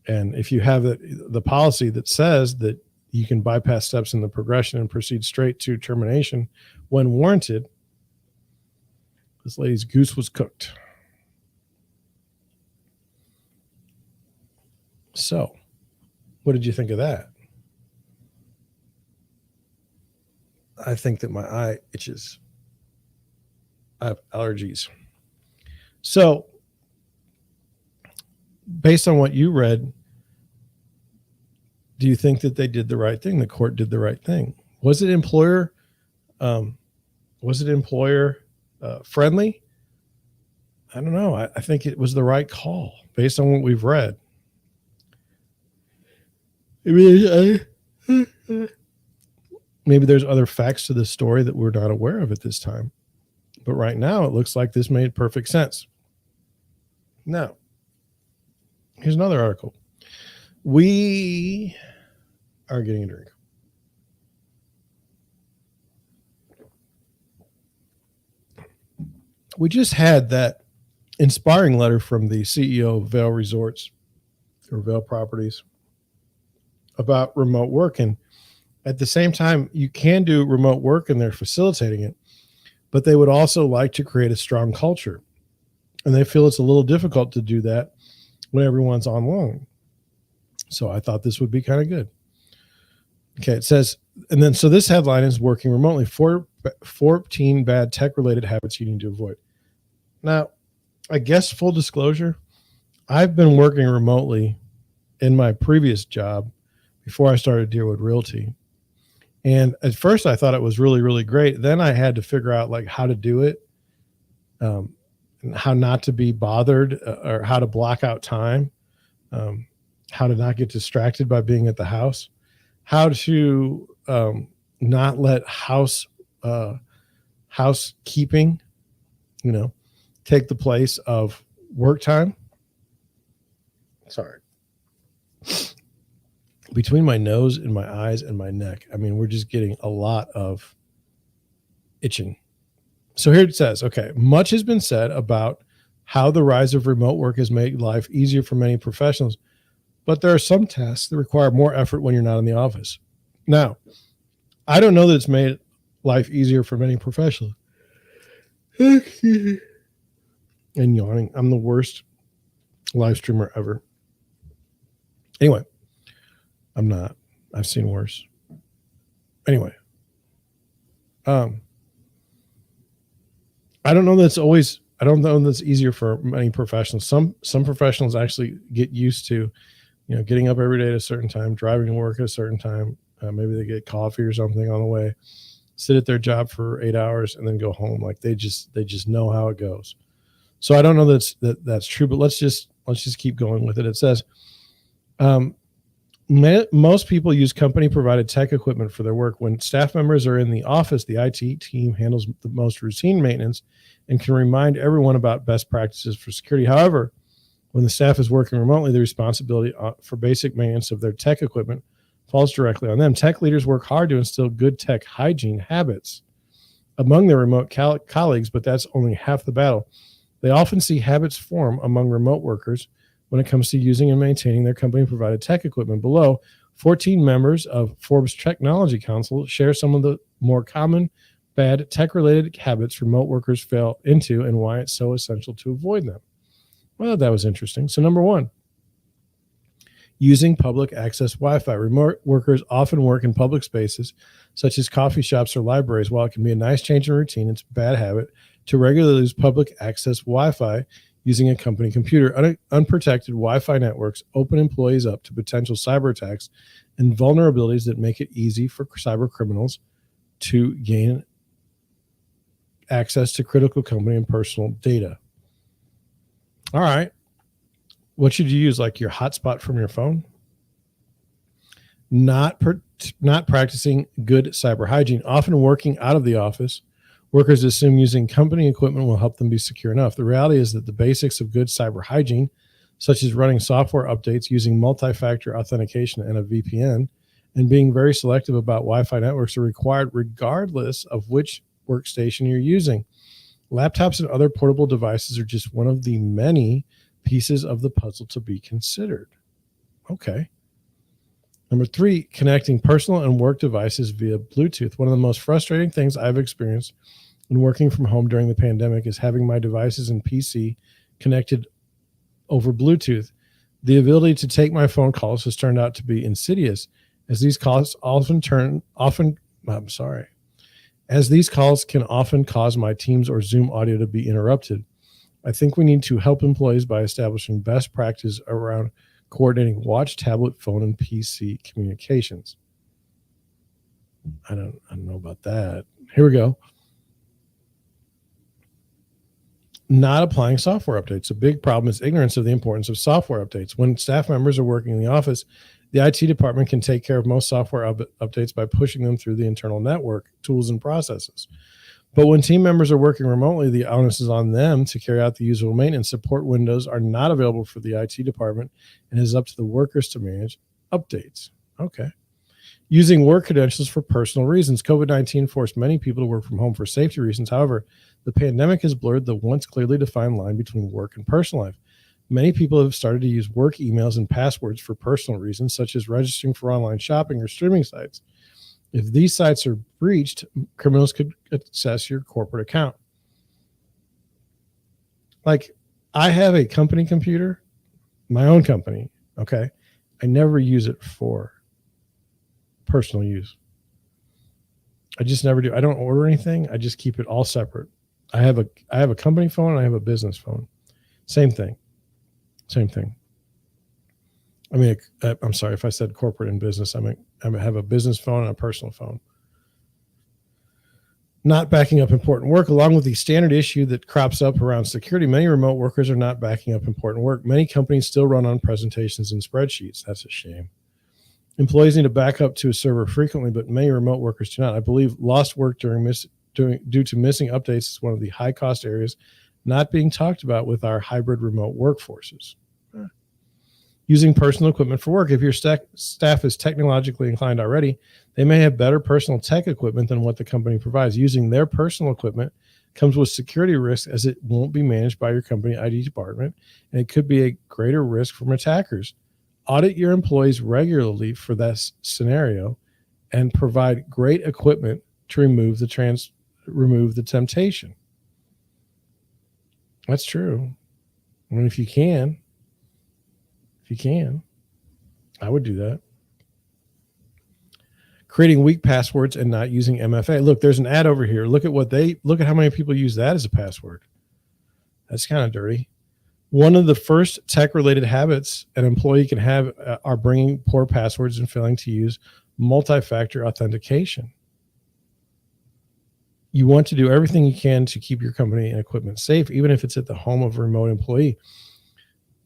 And if you have the policy that says that you can bypass steps in the progression and proceed straight to termination when warranted, this lady's goose was cooked. So, what did you think of that? I think that my eye itches. I have allergies. So, based on what you read, do you think that they did the right thing? The court did the right thing. Was it employer friendly? I don't know. I think it was the right call based on what we've read. Maybe there's other facts to this story that we're not aware of at this time. But right now, it looks like this made perfect sense. Now, here's another article. We are getting a drink. We just had that inspiring letter from the CEO of Vail Resorts or Vail Properties about remote work. And at the same time, you can do remote work and they're facilitating it, but they would also like to create a strong culture. And they feel it's a little difficult to do that when everyone's online. So I thought this would be kind of good. Okay, it says, and then so this headline is working remotely, 14 bad tech-related habits you need to avoid. Now, I guess full disclosure, I've been working remotely in my previous job before I started Deerwood Realty. And at first I thought it was really, really great. Then I had to figure out like how to do it, and how not to be bothered, or how to block out time, how to not get distracted by being at the house, how to not let housekeeping, take the place of work time. Sorry. Between my nose and my eyes and my neck, I mean, we're just getting a lot of itching. So here it says, okay, much has been said about how the rise of remote work has made life easier for many professionals, but there are some tasks that require more effort when you're not in the office. Now, I don't know that it's made life easier for many professionals. And yawning. I'm the worst live streamer ever. Anyway, I'm not. I've seen worse. Anyway, I don't know that's always. I don't know that's easier for many professionals. Some professionals actually get used to, getting up every day at a certain time, driving to work at a certain time. Maybe they get coffee or something on the way, sit at their job for 8 hours, and then go home. Like they just know how it goes. So I don't know that's true, but let's just keep going with it. It says, most people use company provided tech equipment for their work. When staff members are in the office, the IT team handles the most routine maintenance and can remind everyone about best practices for security. However, when the staff is working remotely, the responsibility for basic maintenance of their tech equipment falls directly on them. Tech leaders work hard to instill good tech hygiene habits among their remote colleagues, but that's only half the battle. They often see habits form among remote workers when it comes to using and maintaining their company-provided tech equipment. Below, 14 members of Forbes Technology Council share some of the more common bad tech-related habits remote workers fail into and why it's so essential to avoid them. Well, that was interesting. So number one, using public access Wi-Fi. Remote workers often work in public spaces such as coffee shops or libraries. While it can be a nice change in routine, it's a bad habit to regularly use public access Wi-Fi using a company computer. Unprotected Wi-Fi networks open employees up to potential cyber attacks and vulnerabilities that make it easy for cyber criminals to gain access to critical company and personal data. All right. What should you use? Like your hotspot from your phone? Not practicing good cyber hygiene. Often working out of the office, workers assume using company equipment will help them be secure enough. The reality is that the basics of good cyber hygiene, such as running software updates, using multi-factor authentication and a VPN, and being very selective about Wi-Fi networks, are required regardless of which workstation you're using. Laptops and other portable devices are just one of the many pieces of the puzzle to be considered. Okay. Number three, connecting personal and work devices via Bluetooth. One of the most frustrating things I've experienced when working from home during the pandemic is having my devices and PC connected over Bluetooth. The ability to take my phone calls has turned out to be insidious, as these calls can often cause my Teams or Zoom audio to be interrupted. I think we need to help employees by establishing best practice around coordinating watch, tablet, phone, and PC communications. I don't know about that. Here we go. Not applying software updates. A big problem is ignorance of the importance of software updates. When staff members are working in the office, the IT department can take care of most software updates by pushing them through the internal network, tools, and processes. But when team members are working remotely, the onus is on them to carry out the usual maintenance. Support windows are not available for the IT department, and it is up to the workers to manage updates. Okay. Using work credentials for personal reasons. COVID-19 forced many people to work from home for safety reasons. However, the pandemic has blurred the once clearly defined line between work and personal life. Many people have started to use work emails and passwords for personal reasons, such as registering for online shopping or streaming sites. If these sites are breached, criminals could access your corporate account. Like, I have a company computer, my own company, okay? I never use it for personal use. I just never do. I don't order anything. I just keep it all separate. I have a company phone and I have a business phone. Same thing. I mean, I'm sorry if I said corporate and business. I have a business phone and a personal phone. Not backing up important work, along with the standard issue that crops up around security. Many remote workers are not backing up important work. Many companies still run on presentations and spreadsheets. That's a shame. Employees need to back up to a server frequently, but many remote workers do not. I believe lost work due to missing updates is one of the high-cost areas not being talked about with our hybrid remote workforces. Using personal equipment for work. If your staff is technologically inclined already, they may have better personal tech equipment than what the company provides. Using their personal equipment comes with security risks, as it won't be managed by your company IT department, and it could be a greater risk from attackers. Audit your employees regularly for this scenario and provide great equipment to remove the temptation. That's true. I mean, if you can, I would do that. Creating weak passwords and not using MFA. Look, there's an ad over here. Look at how many people use that as a password. That's kind of dirty. One of the first tech-related habits an employee can have are bringing poor passwords and failing to use multi-factor authentication. You want to do everything you can to keep your company and equipment safe, even if it's at the home of a remote employee.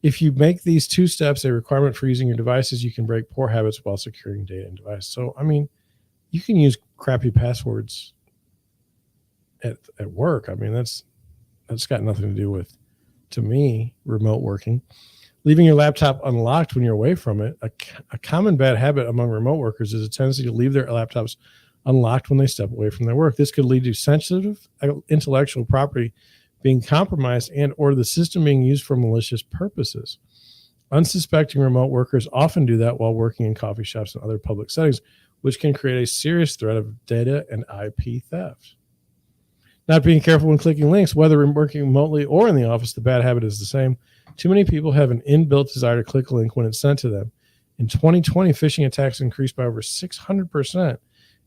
If you make these two steps a requirement for using your devices, you can break poor habits while securing data and device. So, I mean, you can use crappy passwords at work. I mean, that's got nothing to do with, to me, remote working. Leaving your laptop unlocked when you're away from it. A common bad habit among remote workers is a tendency to leave their laptops unlocked when they step away from their work. This could lead to sensitive intellectual property being compromised and or the system being used for malicious purposes. Unsuspecting remote workers often do that while working in coffee shops and other public settings, which can create a serious threat of data and IP theft. Not being careful when clicking links, whether working remotely or in the office, the bad habit is the same. Too many people have an inbuilt desire to click a link when it's sent to them. In 2020, phishing attacks increased by over 600%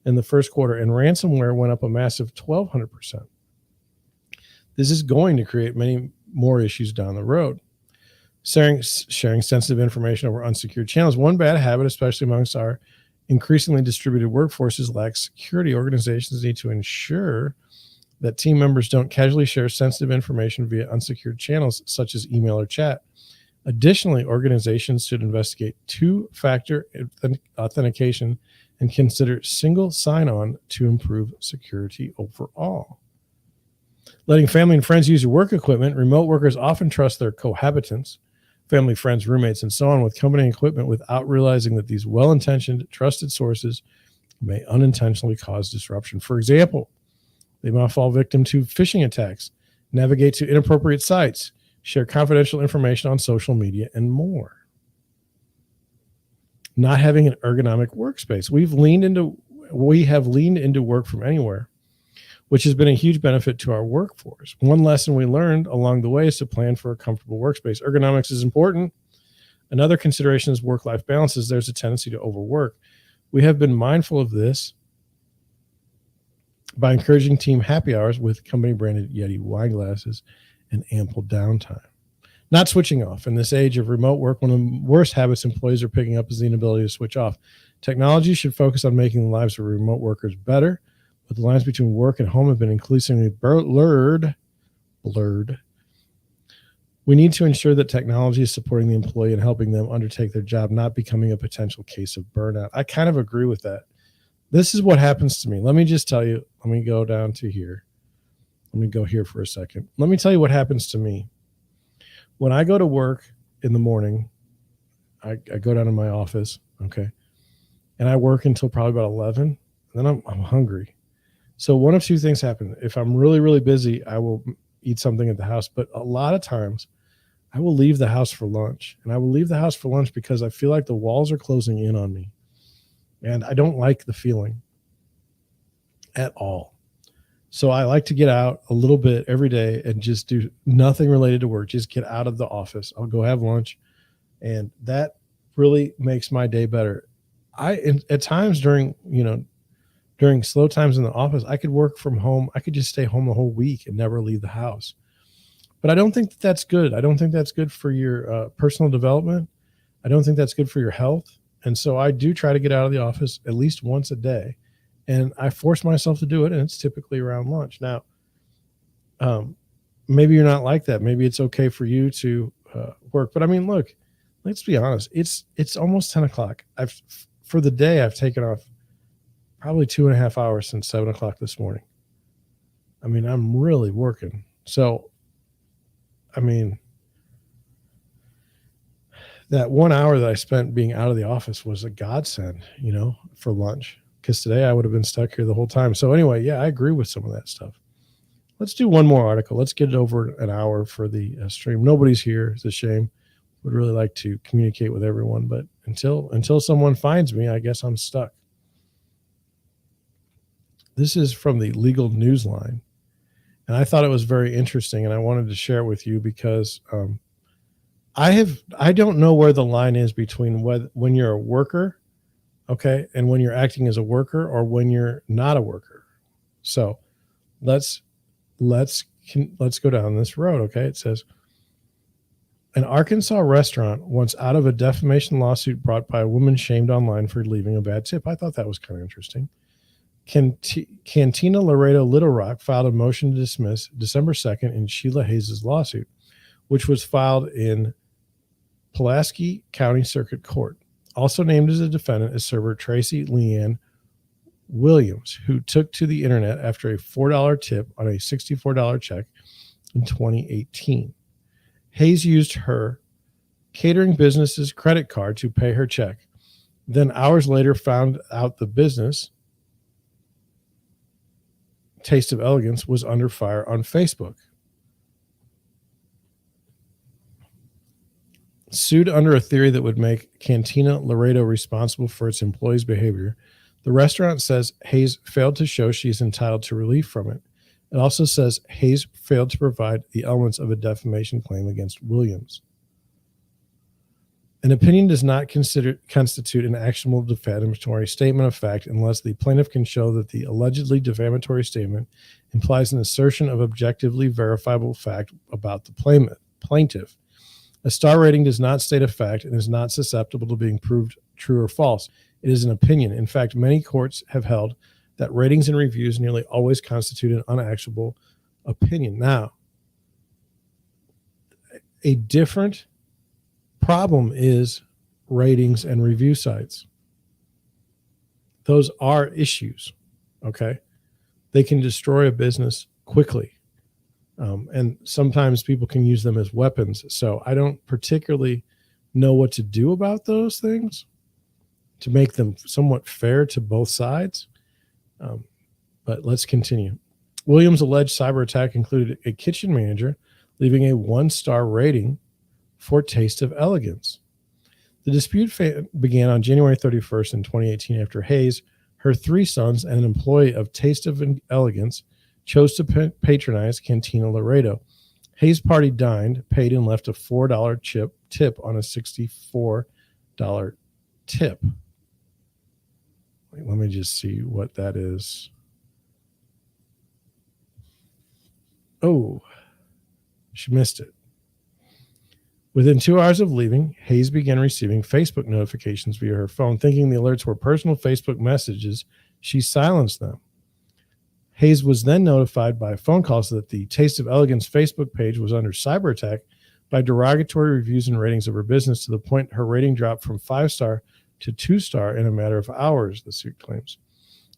in the first quarter, and ransomware went up a massive 1,200%. This is going to create many more issues down the road. Sharing sensitive information over unsecured channels. One bad habit, especially amongst our increasingly distributed workforces, lacks security. Organizations need to ensure that team members don't casually share sensitive information via unsecured channels such as email or chat. Additionally, organizations should investigate two-factor authentication and consider single sign-on to improve security overall. Letting family and friends use your work equipment. Remote workers often trust their cohabitants, family, friends, roommates, and so on with company equipment without realizing that these well-intentioned, trusted sources may unintentionally cause disruption. For example, they might fall victim to phishing attacks, navigate to inappropriate sites, share confidential information on social media, and more. Not having an ergonomic workspace. We have leaned into work from anywhere, which has been a huge benefit to our workforce. One lesson we learned along the way is to plan for a comfortable workspace. Ergonomics is important. Another consideration is work-life balance, as there's a tendency to overwork. We have been mindful of this by encouraging team happy hours with company-branded Yeti wine glasses and ample downtime. Not switching off. In this age of remote work, one of the worst habits employees are picking up is the inability to switch off. Technology should focus on making the lives of remote workers better, but the lines between work and home have been increasingly blurred. We need to ensure that technology is supporting the employee and helping them undertake their job, not becoming a potential case of burnout. I kind of agree with that. This is what happens to me. Let me just tell you. Let me go down to here. Let me go here for a second. Let me tell you what happens to me. When I go to work in the morning, I go down to my office, okay, and I work until probably about 11, and then I'm hungry. So one of two things happen. If I'm really, really busy, I will eat something at the house, but a lot of times I will leave the house for lunch, and I will leave the house for lunch because I feel like the walls are closing in on me, and I don't like the feeling at all. So I like to get out a little bit every day and just do nothing related to work. Just get out of the office. I'll go have lunch. And that really makes my day better. At times during slow times in the office, I could work from home. I could just stay home the whole week and never leave the house. But I don't think that that's good. I don't think that's good for your personal development. I don't think that's good for your health. And so I do try to get out of the office at least once a day. And I force myself to do it, and it's typically around lunch. Now, maybe you're not like that. Maybe it's okay for you to work. But I mean, look, let's be honest. It's almost 10 o'clock. For the day, I've taken off probably 2.5 hours since 7 o'clock this morning. I mean, I'm really working. So, I mean, that 1 hour that I spent being out of the office was a godsend, for lunch, because today I would have been stuck here the whole time. So anyway, yeah, I agree with some of that stuff. Let's do one more article. Let's get it over an hour for the stream. Nobody's here. It's a shame. Would really like to communicate with everyone, but until someone finds me, I guess I'm stuck. This is from the Legal Newsline, and I thought it was very interesting, and I wanted to share it with you because I don't know where the line is between when you're a worker, okay, and when you're acting as a worker, or when you're not a worker. So let's go down this road, okay? It says, an Arkansas restaurant wants out of a defamation lawsuit brought by a woman shamed online for leaving a bad tip. I thought that was kind of interesting. Cantina Laredo Little Rock filed a motion to dismiss December 2nd in Sheila Hayes' lawsuit, which was filed in Pulaski County Circuit Court. Also named as a defendant is server Tracy Leanne Williams, who took to the internet after a $4 tip on a $64 check in 2018. Hayes used her catering business's credit card to pay her check. Then hours later found out the business, Taste of Elegance, was under fire on Facebook. Sued under a theory that would make Cantina Laredo responsible for its employees' behavior, the restaurant says Hayes failed to show she is entitled to relief from it. It also says Hayes failed to provide the elements of a defamation claim against Williams. An opinion does not constitute an actionable defamatory statement of fact unless the plaintiff can show that the allegedly defamatory statement implies an assertion of objectively verifiable fact about the plaintiff. A star rating does not state a fact and is not susceptible to being proved true or false. It is an opinion. In fact, many courts have held that ratings and reviews nearly always constitute an unactionable opinion. Now, a different problem is ratings and review sites. Those are issues, okay? They can destroy a business quickly. And sometimes people can use them as weapons. So I don't particularly know what to do about those things to make them somewhat fair to both sides. But let's continue. Williams' alleged cyber attack included a kitchen manager leaving a 1-star rating for Taste of Elegance. The dispute began on January 31st in 2018 after Hayes, her 3 sons, and an employee of Taste of Elegance chose to patronize Cantina Laredo. Hayes' party dined, paid, and left a $4 tip on a $64 tip. Let me just see what that is. Oh, she missed it. Within 2 hours of leaving, Hayes began receiving Facebook notifications via her phone. Thinking the alerts were personal Facebook messages, she silenced them. Hayes was then notified by phone calls that the Taste of Elegance Facebook page was under cyber attack by derogatory reviews and ratings of her business to the point her rating dropped from 5-star to 2-star in a matter of hours, the suit claims.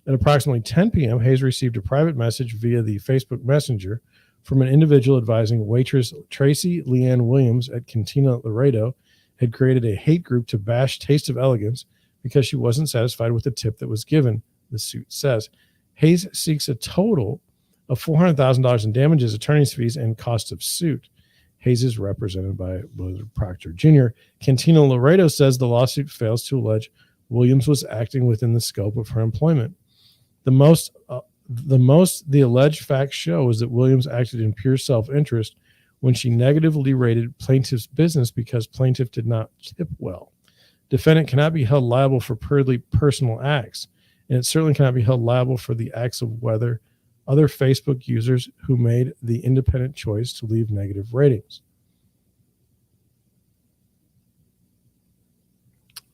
At approximately 10 p.m., Hayes received a private message via the Facebook Messenger from an individual advising waitress Tracy Leanne Williams at Cantina Laredo had created a hate group to bash Taste of Elegance because she wasn't satisfied with the tip that was given, the suit says. Hayes seeks a total of $400,000 in damages, attorney's fees, and cost of suit. Hayes is represented by Willard Proctor Jr. Cantina Laredo says the lawsuit fails to allege Williams was acting within the scope of her employment. The most the alleged facts show is that Williams acted in pure self-interest when she negatively rated plaintiff's business because plaintiff did not tip well. Defendant cannot be held liable for purely personal acts, and it certainly cannot be held liable for the acts of whether other Facebook users who made the independent choice to leave negative ratings.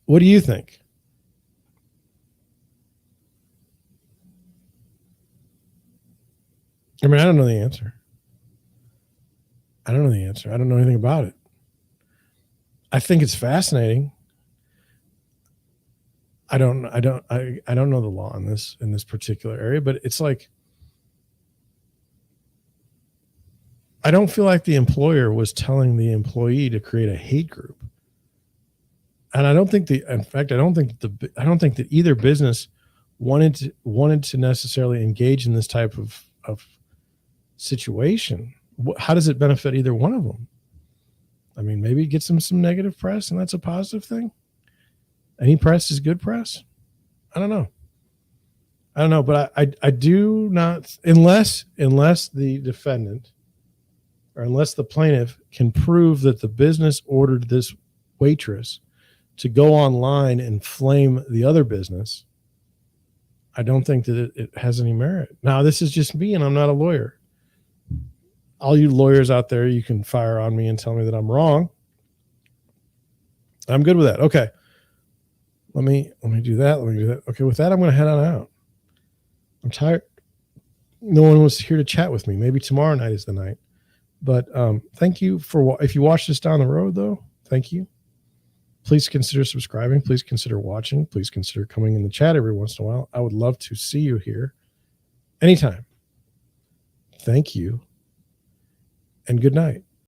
What do you think? I mean, I don't know the answer. I don't know the answer. I don't know anything about it. I think it's fascinating. I don't know the law in this particular area, but it's like, I don't feel like the employer was telling the employee to create a hate group. And I don't think that either business wanted to necessarily engage in this type of situation. How does it benefit either one of them? I mean, maybe it gets them some negative press, and that's a positive thing. Any press is good press. I don't know, but I do not, unless the defendant or unless the plaintiff can prove that the business ordered this waitress to go online and flame the other business, I don't think that it has any merit. Now, this is just me, and I'm not a lawyer. All you lawyers out there, you can fire on me and tell me that I'm wrong. I'm good with that. Okay. Let me do that. Okay, with that, I'm going to head on out. I'm tired. No one was here to chat with me. Maybe tomorrow night is the night. But thank you if you watch this down the road, though, thank you. Please consider subscribing. Please consider watching. Please consider coming in the chat every once in a while. I would love to see you here anytime. Thank you, and good night.